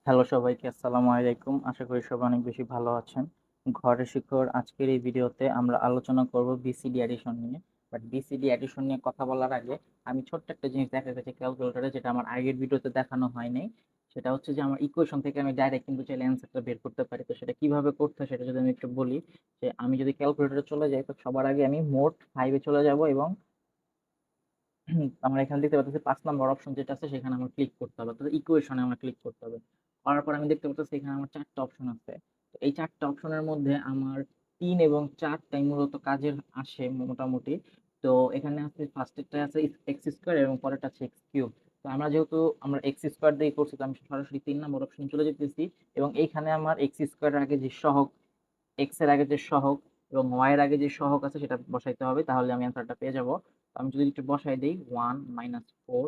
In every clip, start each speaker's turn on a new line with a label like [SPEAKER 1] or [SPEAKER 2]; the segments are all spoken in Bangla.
[SPEAKER 1] হ্যালো সবাইকে, আসসালামু আলাইকুম। আশা করি সবাই অনেক বেশি ভালো আছেন। ঘরের শিক্ষক আজকের এই ভিডিওতে আমরা আলোচনা করব বিসিডি অ্যাডিশন নিয়ে। বাট বিসিডি অ্যাডিশন নিয়ে কথা বলার আগে আমি ছোট্ট একটা জিনিস দেখাতে চাই ক্যালকুলেটরে, যেটা আমার আগের ভিডিওতে দেখানো হয় নাই। সেটা হচ্ছে যে আমার ইকুয়েশন থেকে আমি ডাইরেক্ট কিন্তু চাইলে অ্যান্সারটা বের করতে পারি। তো সেটা কিভাবে করতে হয় সেটা যদি আমি একটু বলি, যে আমি যদি ক্যালকুলেটরে চলে যাই তো সবার আগে আমি মোট 5 এ চলে যাব এবং আমরা এখানে দেখতে পাচ্ছি 5 নাম্বার অপশন যেটা আছে সেখানে আমার ক্লিক করতে হবে, অর্থাৎ ইকুয়েশনে আমার ক্লিক করতে হবে। করার পর আমি দেখতে পাচ্ছি এখানে আমার 4 টা অপশন আছে। তো এই 4 টা অপশনের মধ্যে আমার 3 এবং 4 টাই মূলত কাজের আসে মোটামুটি। তো এখানে আছে ফার্স্ট এরটা আছে এক্স স্কয়ার এবং পরেরটা আছে এক্স কিউব। তো যেহেতু আমরা এক্স স্কয়ার দিয়ে করছি, তো আমি সরাসরি 3 নাম্বার অপশনে চলে যেতেছি এবং এইখানে আমার এক্স স্কয়ার এর আগে যে সহগ, এক্স এর আগে যে সহগ এবং ওয়াই এর আগে যে সহগ আছে সেটা বসাইতে হবে, তাহলে আমি অ্যান্সারটা পেয়ে যাব। তো আমি যদি একটু বসাই দেই 1 -4,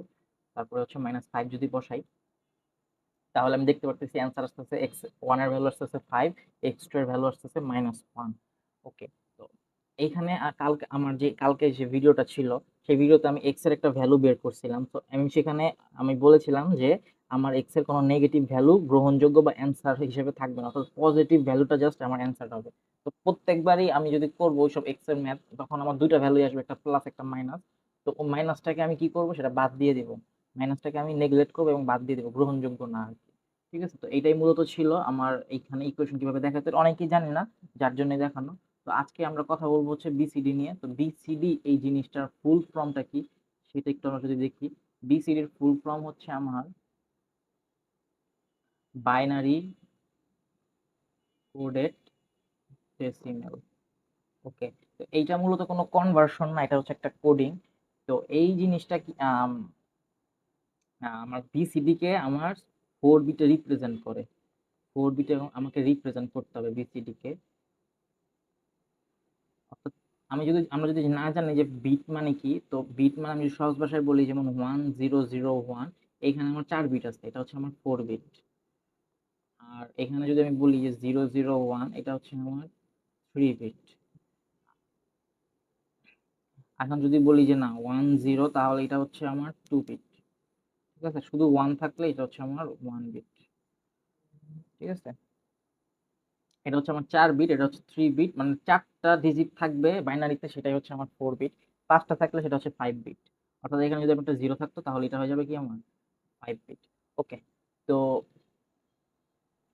[SPEAKER 1] তারপরে হচ্ছে -5 যদি বসাই, তাহলে আমি দেখতে পারতেছি অ্যান্সার আসতেছে এক্স 1 এর ভ্যালু আসতেছে 5, এক্স 2 এর ভ্যালু আসতেছে -1। ওকে। তো এইখানে কালকে আমার যে কালকে যে ভিডিওটা ছিল, সেই ভিডিওতে আমি এক্স এর একটা ভ্যালু বের করছিলাম। তো আমি সেখানে আমি বলেছিলাম যে আমার এক্স এর কোনো নেগেটিভ ভ্যালু গ্রহণযোগ্য বা অ্যান্সার হিসেবে থাকবে না, অর্থাৎ পজিটিভ ভ্যালুটা জাস্ট আমার অ্যান্সার হবে। তো প্রত্যেকবারই আমি যদি করব ওইসব এক্স এর ম্যাথ, তখন আমার দুইটা ভ্যালুই আসবে, একটা প্লাস একটা মাইনাস। তো ও মাইনাসটাকে আমি কি করব, সেটা বাদ দিয়ে দিব। মাইনাসটাকে আমি নেগলেক্ট করবো এবং বাদ দিয়ে দিব, গ্রহণযোগ্য না আর কি। ঠিক আছে, তো এইটাই মূলত ছিল আমার এইখানে ইকুয়েশন কিভাবে দেখাতে হয়। অনেকেই জানে না, যার জন্য দেখানো। তো আজকে আমরা কথা বলবো হচ্ছে বিসিডি নিয়ে। তো বিসিডি এই জিনিসটার ফুল ফর্মটা কি সেটা একটু আমরা যদি দেখি। বিসিডির ফুল ফর্ম হচ্ছে আমার বাইনারি কোডেড ডেসিমেল। ওকে। তো এইটা মূলত কোনো কনভার্সন না, এটা হচ্ছে একটা কোডিং। তো এই জিনিসটা কি আমার বিসিডি কে আমার 4 বিটে রিপ্রেজেন্ট করে। 4 বিটে আমাকে রিপ্রেজেন্ট করতে হবে বিসিডি কে। অর্থাৎ আমরা যদি না জানি যে বিট মানে কি, তো বিট মানে আমি যদি সহজ ভাষায় বলি, যেমন 1001, এইখানে আমার 4 বিট আছে, এটা হচ্ছে আমার 4 বিট। আর এখানে যদি আমি বলি যে 001, এটা হচ্ছে আমার 3 বিট। এখন যদি বলি যে না 10, তাহলে এটা হচ্ছে আমার 2 বিট। ঠিক আছে, শুধু 1 থাকলে এটা হচ্ছে আমার 1 বিট। ঠিক আছে, এটা হচ্ছে আমার 4 বিট, এটা হচ্ছে 3 বিট, মানে 4টা ডিজিট থাকবে বাইনারিতে, সেটাই হচ্ছে আমার 4 বিট। 5টা থাকলে সেটা হচ্ছে 5 বিট। অর্থাৎ এখানে যদি একটা 0 থাকতো তাহলে এটা হয়ে যাবে কি আমার 5 বিট। ওকে। তো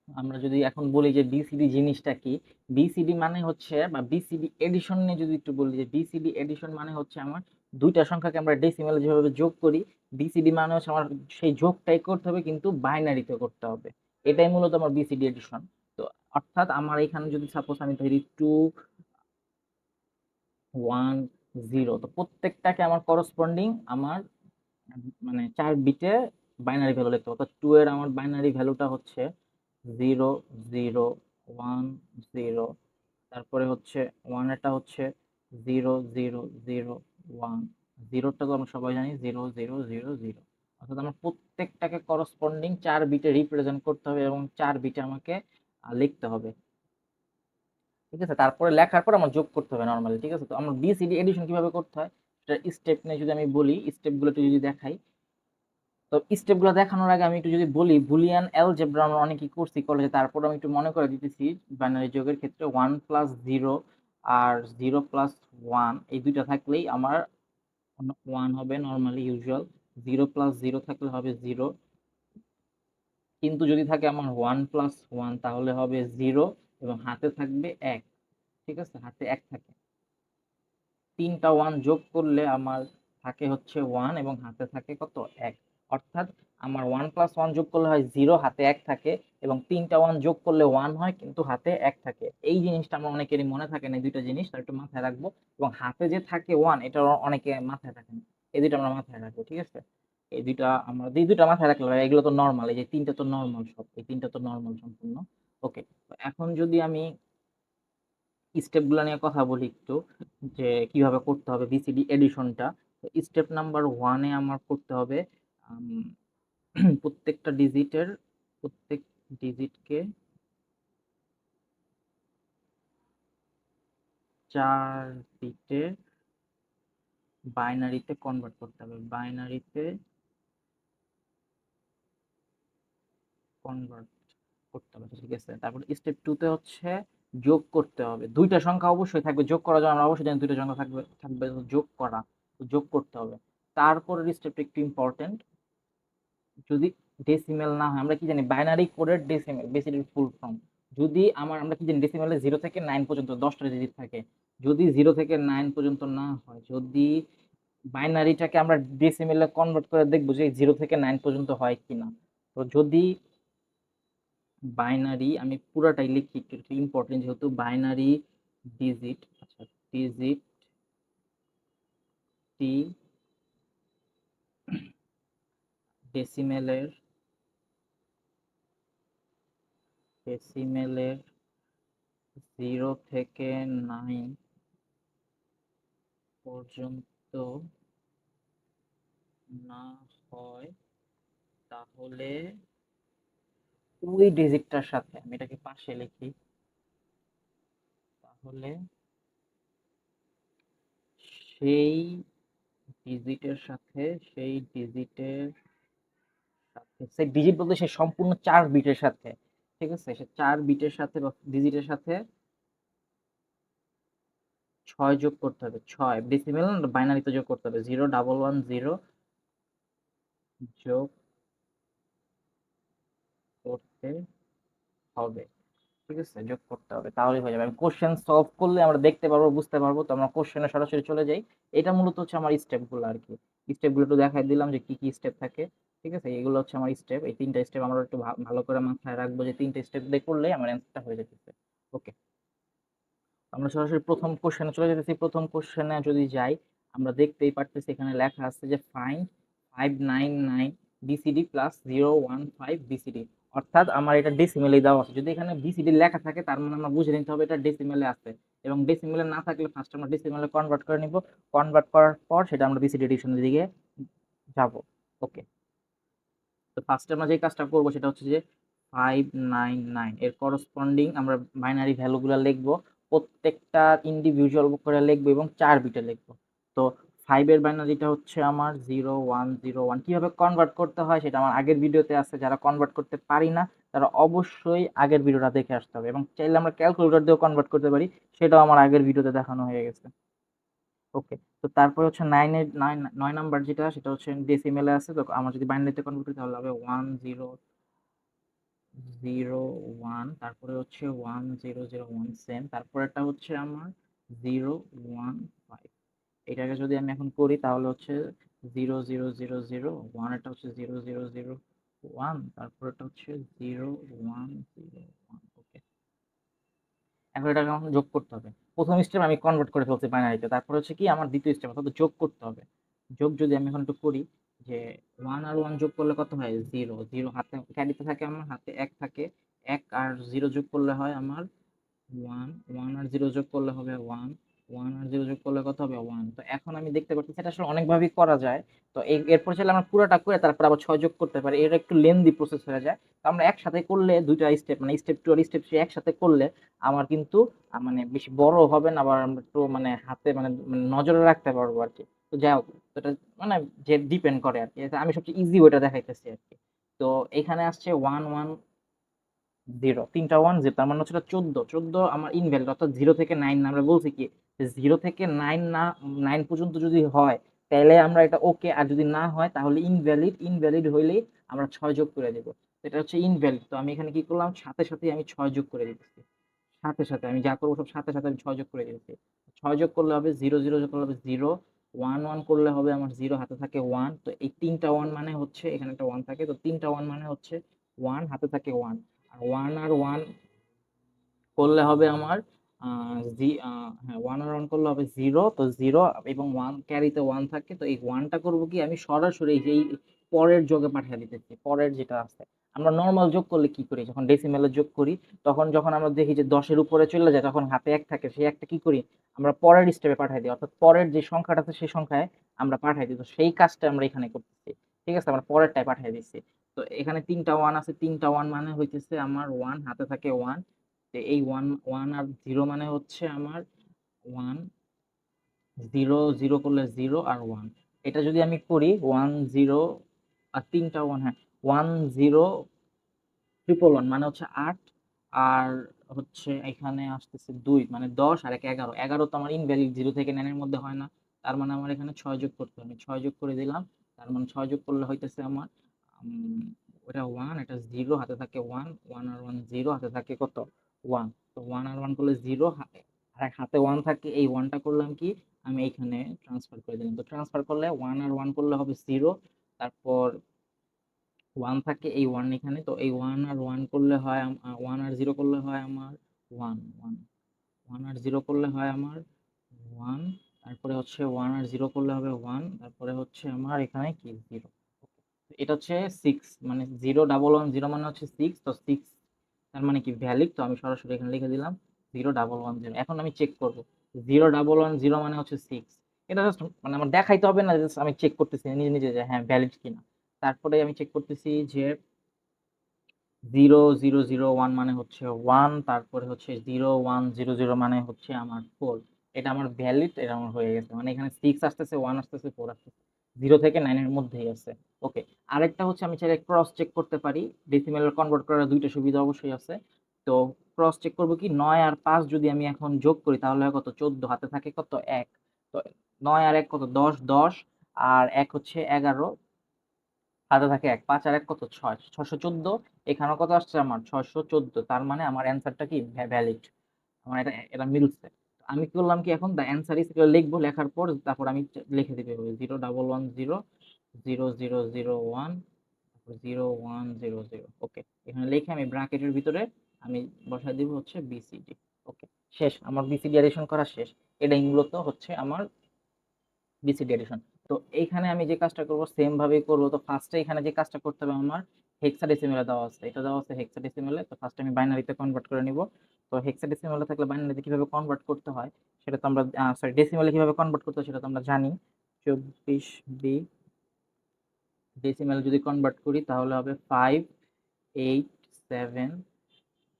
[SPEAKER 1] আমরা যদি এখন বলি যে বিসিডি জিনিসটা কি, বিসিডি মানে হচ্ছে, বা বিসিডি এডিশন নিয়ে যদি একটু বলি, যে বিসিডি এডিশন মানে হচ্ছে আমার দুইটা সংখ্যাকে আমরা ডেসিমেলে যেভাবে যোগ করি, বিসিডি মানে হচ্ছে আমার সেই যোগটাই করতে হবে কিন্তু বাইনারিতে করতে হবে। এটাই মূলত আমার বিসিডি এডিশন। তো অর্থাৎ আমার এখানে যদি সাপোজ আমি ধরি 2 1 0, তো প্রত্যেকটাকে আমার করসপন্ডিং আমার মানে 4 বিটে বাইনারি ভ্যালু লিখতে হবে। অর্থাৎ 2 এর আমার বাইনারি ভ্যালুটা হচ্ছে 0 0 1 0। তারপরে হচ্ছে 1 এরটা হচ্ছে 0 0 0 1। 0টা তো আমরা সবাই জানি 0 0 0 0। অর্থাৎ আমার প্রত্যেকটাকে করসপন্ডিং 4 বিটে রিপ্রেজেন্ট করতে হবে এবং 4 বিটে আমাকে লিখতে হবে। ঠিক আছে, তারপরে লেখার পর আমার যোগ করতে হবে নরমালি। ঠিক আছে, তো আমার বিসিডি এডিশন কিভাবে করতে হয় সেটা স্টেপ নিয়ে যদি আমি বলি, স্টেপগুলো একটু যদি দেখাই। তো স্টেপগুলো দেখানোর আগে আমি একটু যদি বলি, বুলিয়ান অ্যালজেব্রা আমরা অনেকেই করছি কলেজে, তারপর আমি একটু মনে করে দিতেছি। বাইনারি যোগের ক্ষেত্রে 1 প্লাস 0 আর 0 প্লাস 1, এই দুইটা থাকলেই আমার 1 হবে নরমালি ইউজুয়াল। 0 প্লাস 0 থাকলে হবে 0, কিন্তু যদি থাকে আমার 1 প্লাস 1 তাহলে হবে 0 এবং হাতে থাকবে 1। ঠিক আছে, হাতে 1 থাকে। 3টা 1 যোগ করলে আমার থাকে হচ্ছে 1 এবং হাতে থাকে কত, 1। অর্থাৎ আমার 1 প্লাস 1 যোগ করলে হয় 0, হাতে 1 থাকে, এবং 3টা 1 যোগ করলে 1 হয় কিন্তু হাতে 1 থাকে। এই জিনিসটা আমার অনেকেরই মনে থাকে না, এই দুইটা জিনিস তার একটু মাথায় রাখবো। এবং হাতে যে থাকে 1, এটা অনেকে মাথায় রাখে না। এই দুইটা আমরা মাথায় রাখবো। ঠিক আছে, এই দুইটা মাথায় রাখলে হয়। এগুলো তো নরমাল, এই যে 3টা তো নরমাল, সব এই 3টা তো নরমাল সম্পূর্ণ। ওকে। তো এখন যদি আমি স্টেপ গুলা নিয়ে কথা বলি একটু, যে কিভাবে করতে হবে বিসিডি এডিশনটা। স্টেপ নাম্বার 1-এ আমার করতে হবে আম, প্রত্যেক ডিজিটকে 4 বিটে বাইনারিতে কনভার্ট করতে হবে। বাইনারিতে কনভার্ট করতে হবে, ঠিক আছে। তারপর স্টেপ 2 তে হচ্ছে যোগ করতে হবে। দুইটা সংখ্যা অবশ্যই থাকবে, যোগ করার জন্য আমরা অবশ্যই জানি দুইটা সংখ্যা থাকবে থাকবে তো যোগ করা, তো যোগ করতে হবে। তারপরের স্টেপটা একটু ইম্পর্টেন্ট, যদি ডেসিমেল না হয়, আমরা কি জানি বাইনারি কোডের ডেসিমেল বেসিকেলি ফুল ফর্ম, যদি আমরা কি জানি ডেসিমেলে 0 থেকে 9 পর্যন্ত 10টা ডিজিট থাকে, যদি 0 থেকে 9 পর্যন্ত না হয়, যদি বাইনারিটাকে আমরা ডেসিমেলে কনভার্ট করে দেখবো যে 0 থেকে 9 পর্যন্ত হয় কিনা। তো যদি বাইনারি, আমি পুরাটাই লিখি, একটু ইম্পর্টেন্ট যেহেতু বাইনারি ডিজিট, আচ্ছা ডিজিট টি ডেসিমেলের ডেসিমেলের 0 থেকে 9 পর্যন্ত না হয়, তাহলে ওই ডিজিটটার সাথে, আমি এটাকে পাশে লিখি, তাহলে সেই ডিজিটের সাথে, সেই ডিজিটের সাথে, সেই ডিজিট বলতে সেই সম্পূর্ণ 4 বিটের সাথে, ঠিক আছে, সে 4 বিটের সাথে বা ডিজিটের সাথে 6 যোগ করতে হবে। 6 ডেসিমেল বাইনারিতে যোগ করতে হবে, 0110 যোগ করতে হবে, ঠিক আছে, যোগ করতে হবে, তাহলেই হয়ে যাবে। আমি কোশ্চেন সলভ করলে আমরা দেখতে পারবো, বুঝতে পারবো। তো আমরা কোশ্চেনে সরাসরি চলে যাই। এটা মূলত হচ্ছে আমার স্টেপগুলো আর কি, স্টেপগুলো একটু দেখাই দিলাম যে কি কি স্টেপ থাকে, ঠিক আছে। এগুলো হচ্ছে আমার স্টেপ, এই 3টা স্টেপ আমরা একটু ভালো করে মাথায় রাখবো যে 3টা স্টেপ দিয়ে করলে আমার অ্যান্সারটা হয়ে যেতেছে। ওকে, আমরা সরাসরি প্রথম কোশ্চেনে চলে যেতেছি। প্রথম কোশ্চেনে যদি যাই, আমরা দেখতেই পারতেছি এখানে লেখা আছে যে ফাইন্ড 599 বিসিডি প্লাস 015 বিসিডি, অর্থাৎ আমার এটা ডেসিমেলে দেওয়া আছে। যদি এখানে বিসিডি লেখা থাকে তার মানে আমরা বুঝে নিতে হবে এটা ডেসিমেলে আছে, এবং ডেসিমেলে না থাকলে ফার্স্ট আমরা ডেসিমেলে কনভার্ট করে নিব, কনভার্ট করার পর সেটা আমরা বিসিডি এডিশনের দিকে যাব। ওকে, তো ফার্স্টে আমরা যে কাজটা করবো সেটা হচ্ছে যে 599 এর করসপন্ডিং আমরা বাইনারি ভ্যালুগুলো লিখবো, প্রত্যেকটা ইন্ডিভিজুয়াল করে লিখবো এবং 4 বিটে লিখবো। তো 5 এর বাইনারিটা হচ্ছে আমার 0101। কিভাবে কনভার্ট করতে হয় সেটা আমার আগের ভিডিওতে আছে, যারা কনভার্ট করতে পারি না তারা অবশ্যই আগের ভিডিওটা দেখে আসতে হবে, এবং চাইলে আমরা ক্যালকুলেটর দিয়েও কনভার্ট করতে পারি, সেটাও আমার আগের ভিডিওতে দেখানো হয়ে গেছে। ওকে, তো তারপরে হচ্ছে 9 নাম্বার যেটা, সেটা হচ্ছে ডেসিমেলে আছে, তো আমার যদি বাইনারিতে কনভার্ট করি তাহলে হবে 1001, তারপরে হচ্ছে 1001 সেম, তারপরেরটা হচ্ছে আমার 015। এটাকে যদি আমি এখন করি তাহলে হচ্ছে 00001, এটা হচ্ছে 0001, তারপরেটা হচ্ছে 0101। ওকে, এখন এটাকে আমাকে যোগ করতে হবে। প্রথম স্টেপ আমি কনভার্ট করে ফেলছি বাইনারিতে, তারপর হচ্ছে কি আমার দ্বিতীয় স্টেপ অর্থাৎ যোগ করতে হবে। যোগ যদি আমি এখন একটু করি, যে 1 আর 1 যোগ করলে কত হয়? 0। 0 হাতে ক্যারিতে থাকে, আমার হাতে 1 থাকে। 1 আর 0 যোগ করলে হয় আমার 1, 1 আর 0 যোগ করলে হবে 1, 1 আর 0 যোগ করলে কত হবে? 1। তো এখন আমি দেখতে পাচ্ছি এটা আসলে অনেকভাবেই করা যায়। তো এরপর চাইলে আমরা পুরাটা করে তারপর আবার 6 যোগ করতে পারি। এটা একটু লেন্দি প্রসেস হয়ে যায়। তো আমরা একসাথে করলে ২ টা স্টেপ মানে স্টেপ 2 আর স্টেপ 3 একসাথে করলে আমার কিন্তু মানে বেশি বড় হবে না, আবার আমরা একটু মানে হাতে মানে নজরে রাখতে পারবো আরকি। তো যাই হোক, তো এটা মানে যে ডিপেন্ড করে আরকি। এটা আমি সবচেয়ে ইজি ওয়েটা দেখাইতেছি আরকি। তো এখানে আসছে 1, 1 0, ৩টা 1 0, তার মানে হচ্ছে এটা 14। 14 আমার ইনভ্যালিড, অর্থাৎ 0 থেকে 9 না। আমরা বলছি কি যে 0 থেকে 9 না, 9 পর্যন্ত যদি হয় তাহলে আমরা এটা ওকে, আর যদি না হয় তাহলে ইনভ্যালিড। ইনভ্যালিড হইলেই আমরা 6 যোগ করে দেব। এটা হচ্ছে ইনভ্যালিড। তো আমি এখানে কি করলাম, সাথে সাথেই আমি 6 যোগ করে দিতেছি। সাথে সাথে আমি যা করবো সব সাথে সাথে আমি 6 যোগ করে দিতেছি। 6 যোগ করলে হবে 0, 0 যোগ করলে হবে 0, 1, 1 করলে হবে আমার 0, হাতে থাকে 1। তো এই 3টা 1 মানে হচ্ছে এখানে একটা 1 থাকে, তো 3টা 1 মানে হচ্ছে 1, হাতে থাকে 1। আর 1 আর 1 করলে হবে আমার হ্যাঁ, 1 আর 1 করলে হবে 0। তো 0 এবং 1 ক্যারিতে 1 থাকে। তো এই 1 টা করব কি, আমি সরাসরি এই যে এই পরের যোগে পাঠিয়ে দিতেছি। পরের যেটা আছে। আমরা নরমাল যোগ করলে কি করি? যখন ডেসিমেলে যোগ করি, তখন যখন আমরা দেখি যে 10 এর উপরে চলে যায় তখন হাতে 1 থাকে। সেই 1 টা কি করি? আমরা পরের স্টেপে পাঠায় দিই। অর্থাৎ পরের যে সংখ্যাটা আছে সেই সংখ্যায় আমরা পাঠায় দিই। তো সেই কাজটা আমরা এখানে করতেছি। ঠিক আছে? আমরা পরেরটায় পাঠিয়ে দিচ্ছি। তো এখানে 3টা 1 আছে। 3টা 1 মানে হইতেছে আমার 1, হাতে থাকে 1। তো এই 1, 1 আর 0 মানে হচ্ছে আমার 1, 0, 0 করলে 0 আর 1। এটা যদি আমি করি 1, 0 আর 3টা 1, হ্যাঁ, 1, 0 111 মানে হচ্ছে 8, আর হচ্ছে এখানে আসতেছে 2 মানে 10 আর 1 11। 11 তো আমার ইনভ্যালিড, 0 থেকে 9 এর মধ্যে হয় না। তার মানে আমার এখানে 6 যোগ করতে হবে। 6 যোগ করে দিলাম। তার মানে 6 যোগ করলে হইতেছে আমার ওটা 1, এটা 0, হাতে থাকে 1, 1 আর 1 0, হাতে থাকে কত 1। তো 1 আর 1 করলে 0, আর হাতে 1 থাকে, এই 1 টা করলাম কি আমি এইখানে ট্রান্সফার করে দিলাম। তো ট্রান্সফার করলে 1 আর 1 করলে হবে 0, তারপর 1 থাকে, এই 1 এখানে, তো এই 1 আর 1 করলে হয় 1 আর 0 করলে হয় আমার 1 1 1 আর 0 করলে হয় আমার 1, তারপরে হচ্ছে 1 আর 0 করলে হবে 1, তারপরে হচ্ছে আমার এখানে কি 0। এটা হচ্ছে 6, মানে 0110 মানে হচ্ছে 6, তো 6 তার মানে কি ভ্যালিড, তো আমি সরাসরি এখানে লিখে দিলাম 0110। এখন আমি চেক করব 0110 মানে হচ্ছে 6। এটা জাস্ট মানে আমার দেখাইতে হবে না, জাস্ট আমি চেক করতেছি নিজে নিজে যে হ্যাঁ ভ্যালিড কিনা। তারপরে আমি চেক করতেছি যে 0001 মানে হচ্ছে 1, তারপরে হচ্ছে 0100 মানে হচ্ছে আমার 4। এটা আমার ভ্যালিড, এটা আমার হয়ে গেছে। মানে এখানে 6 আসতেছে, 1 আসতেছে, 4 আসতেছে, 0 থেকে 9 এর মধ্যেই আছে। ওকে। আরেকটা হচ্ছে আমি চাইলে ক্রস চেক করতে পারি। ডেসিমেলে কনভার্ট করার দুইটা সুবিধা অবশ্যই আছে। তো ক্রস চেক করব কি, 9 আর 5 যদি আমি এখন যোগ করি তাহলে হয় কত 14, হাতে থাকে কত 1। তো 9 আর 1 কত 10, 10 আর 1 হচ্ছে 11, হাতে থাকে 1, 5 আর 1 কত 6, 614। এখানেও কত আসছে আমার 614। তার মানে আমার অ্যান্সারটা কি ভ্যালিড, আমার এটা এটা মিলছে। আমি কি করলাম কি, এখন দ্য অ্যান্সার ইজ লিখবো, লেখার পর তারপর আমি লিখে দিতে হবে 0110 0001 0100। ওকে, এখানে লিখে আমি ব্র্যাকেটের ভিতরে আমি বসাই দিব হচ্ছে বিসিডি। ওকে, শেষ, আমার বিসিডি অ্যাডিশন করা শেষ। এটাই মূলত হচ্ছে আমার বিসিডি এডিশন। তো এইখানে আমি যে কাজটা করব সেম ভাবেই করব। তো ফার্স্টে এখানে যে কাজটা করতে হবে আমার, হেক্সাডেসিমেলে দেওয়া আছে, এটা দেওয়া আছে হেক্সাডেসিমেলে। তো ফার্স্টে আমি বাইনারিতে কনভার্ট করে নিব। তো হেক্সাডেসিমেলে থাকলে বাইনারিতে কিভাবে কনভার্ট করতে হয় সেটা তো আমরা, সরি, ডেসিমেলে কিভাবে কনভার্ট করতে হয় সেটা তো আমরা জানি। 24 বি ডেসিমেল যদি কনভার্ট করি তাহলে হবে 587।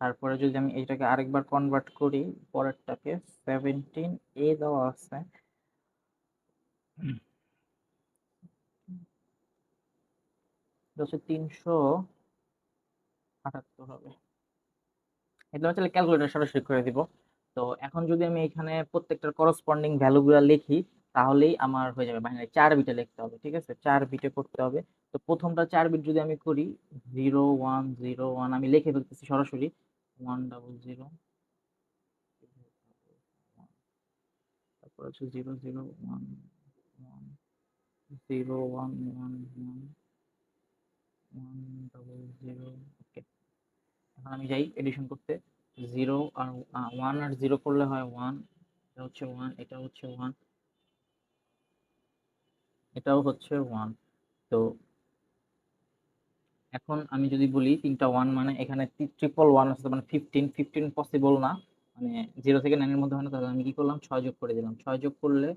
[SPEAKER 1] তারপরে যদি আমি এইটাকে আরেকবার কনভার্ট করি, পরেরটাকে 17 এ দেওয়া আছে, এটা হচ্ছে 378 হবে। এটা হচ্ছে ক্যালকুলেটর সরাসরি করে দিব। তো এখন যদি আমি এখানে প্রত্যেকটার করসপন্ডিং ভ্যালুগুলো লিখি তাহলেই আমার হয়ে যাবে। বাইনারি 4 বিটে লিখতে হবে, ঠিক আছে, 4 বিটে করতে হবে। তো প্রথমটা 4 বিট যদি আমি করি 0101, আমি লিখে ফেলতেছি সরাসরি 100, তারপর হচ্ছে 00110100। ওকে, এখন আমি যাই এডিশন করতে। 0 আর 1 আর 0 করলে হয় 1, এটা হচ্ছে 1, এটা হচ্ছে 1, এটাও হচ্ছে 1। তো এখন আমি যদি বলি তিনটা 1 মানে এখানে ট্রিপল 1 আছে, মানে 15, 15 পসিবল না, মানে 0 থেকে 9 এর মধ্যে হয় না। তাহলে আমি কি করলাম 6 যোগ করে দিলাম। 6 যোগ করলে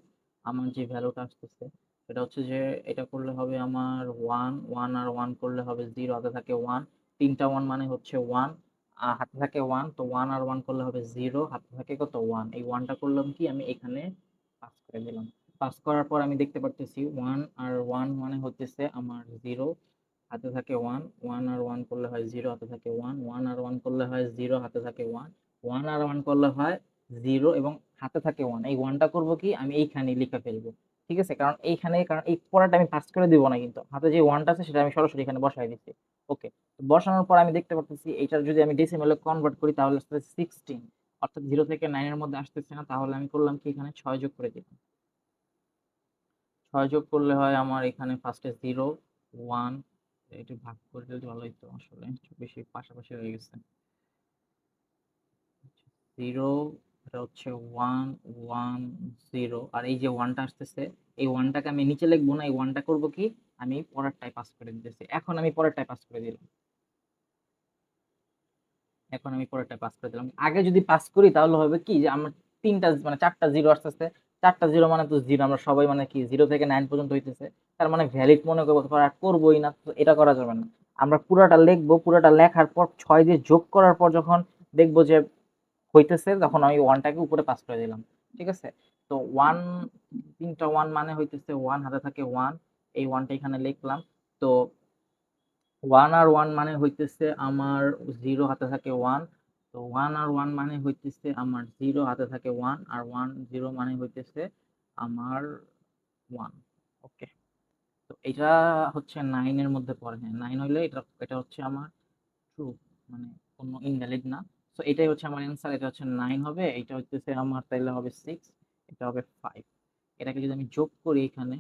[SPEAKER 1] আমার যে ভ্যালুটা আসতেছে সেটা হচ্ছে যে এটা করলে হবে আমার 1, 1 আর 1 করলে হবে 0, হাতে থাকে 1, তিনটা 1 মানে হচ্ছে 1, হাতে থাকে 1, তো 1 আর 1 করলে হবে 0, হাতে থাকে কত 1। এই 1 টা করলাম কি আমি এখানে পাস করে দিলাম। পাস করার পর আমি দেখতে পারতেছি 1 আর 1 মানে হচ্ছে আমার 0, হাতে থাকে 1, 1 আর 1 করলে হয় 0, হাতে থাকে 1, 1 আর 1 করলে হয় 0, হাতে থাকে 1, 1 আর 1 করলে হয় 0 এবং হাতে থাকে 1। এই 1 টা করব কি আমি এইখানে লিখে ফেলবো, ঠিক আছে, কারণ এইখানে, কারণ এই পড়াটা আমি পাস করে দিব না, কিন্তু হাতে যে 1 টা আছে সেটা আমি সরাসরি এখানে বসাই দিচ্ছি। ওকে, তো বসানোর পর আমি দেখতে পাচ্ছি এইটার যদি আমি ডেসিমেলে কনভার্ট করি তাহলে আসতেছে 16, অর্থাৎ 0 থেকে 9 এর মধ্যে আসতেছে না। তাহলে আমি করলাম কি এখানে 6 যোগ করে দিলাম। 6 যোগ করলে হয় আমার এখানে ফার্স্টে 0, 1, একটু ভাগ করে দিলে ভালো হইতো, আসলে একটু বেশি পাশাপাশি হয়ে গেছে। 0, এটা হচ্ছে 1, 1, 0, আর এই যে 1 টা আসতেছে, এই 1 টাকে আমি নিচে লিখবো না, এই 1 টা করব কি আমি পরেরটায় পাস করে দিতেছি। এখন আমি পরেরটায় পাস করে দিলাম। এখন আমি পরেরটায় পাস করে দিলাম। আগে যদি পাস করি তাহলে হবে কি যে আমার 3টা মানে 4টা 0 আসতেছে। 4টা 0 মানে তো 0, আমরা সবাই মানে কি 0 থেকে 9 পর্যন্ত হইতেছে। তার মানে ভ্যালিড মনে করব, তারপর আর করবই না। তো এটা করা যাবে না। আমরা পুরাটা লিখবো, পুরাটা লেখার পর 6 দিয়ে যোগ করার পর যখন দেখবো যে হইতেছে, তখন আমি 1 টাকে উপরে পাস করে দিলাম। ঠিক আছে? তো 1, 3টা 1 মানে হইতেছে 1, হাতে থাকে 1, এই 1 টা এখানে লিখলাম। তো ওয়ান আর ওয়ান মানে হইতেছে আমার জিরো হাতে থাকে ওয়ান। তো ওয়ান আর ওয়ান মানে হইতেছে আমার জিরো হাতে থাকে ওয়ান, আর ওয়ান জিরো মানে হইতেছে আমার ওয়ান। ওকে, তো এটা হচ্ছে নাইনের মধ্যে পড়ে। হ্যাঁ, নাইন হইলে এটা এটা হচ্ছে আমার ট্রু, মানে কোনো ইনভ্যালিড না। তো এটাই হচ্ছে আমার অ্যান্সার, এটা হচ্ছে নাইন হবে, এটা হইতেছে আমার তাইলে হবে সিক্স, এটা হবে ফাইভ। এটাকে যদি আমি যোগ করি এখানে,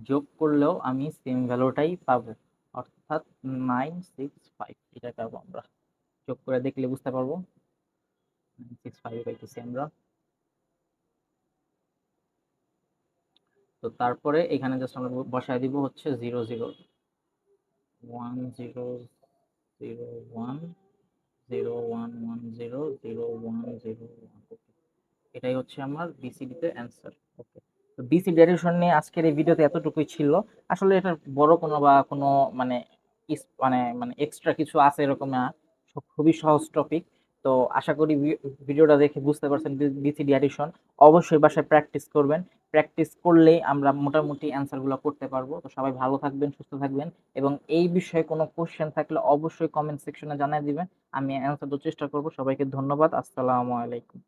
[SPEAKER 1] যোগ করলেও আমি সেম ভ্যালুটাই পাবো, অর্থাৎ 965 এটা পাবো আমরা। যোগ করে দেখলে বুঝতে পারবো 965 পাইতেছি আমরা। তো তারপরে এখানে জাস্ট আমরা বসায় দিব হচ্ছে 00 1001 0110 0101। এটাই হচ্ছে আমার বিসিডি তে অ্যান্সার। ওকে, তো বিসিডি এডিশন নিয়ে আজকের এই ভিডিওতে এতটুকুই ছিল। আসলে এটা বড় কোনো বা কোনো মানে মানে এক্সট্রা কিছু আছে এরকম না, খুবই সহজ টপিক। তো আশা করি ভিডিওটা দেখে বুঝতে পারছেন বিসিডি এডিশন। অবশ্যই বাসায় প্র্যাকটিস করবেন, প্র্যাকটিস করলেই আমরা মোটামুটি অ্যান্সারগুলো করতে পারবো। তো সবাই ভালো থাকবেন, সুস্থ থাকবেন, এবং এই বিষয়ে কোনো কোশ্চেন থাকলে অবশ্যই কমেন্ট সেকশনে জানিয়ে দিবেন, আমি অ্যান্সার দেওয়ার চেষ্টা করব। সবাইকে ধন্যবাদ, আসসালামু আলাইকুম।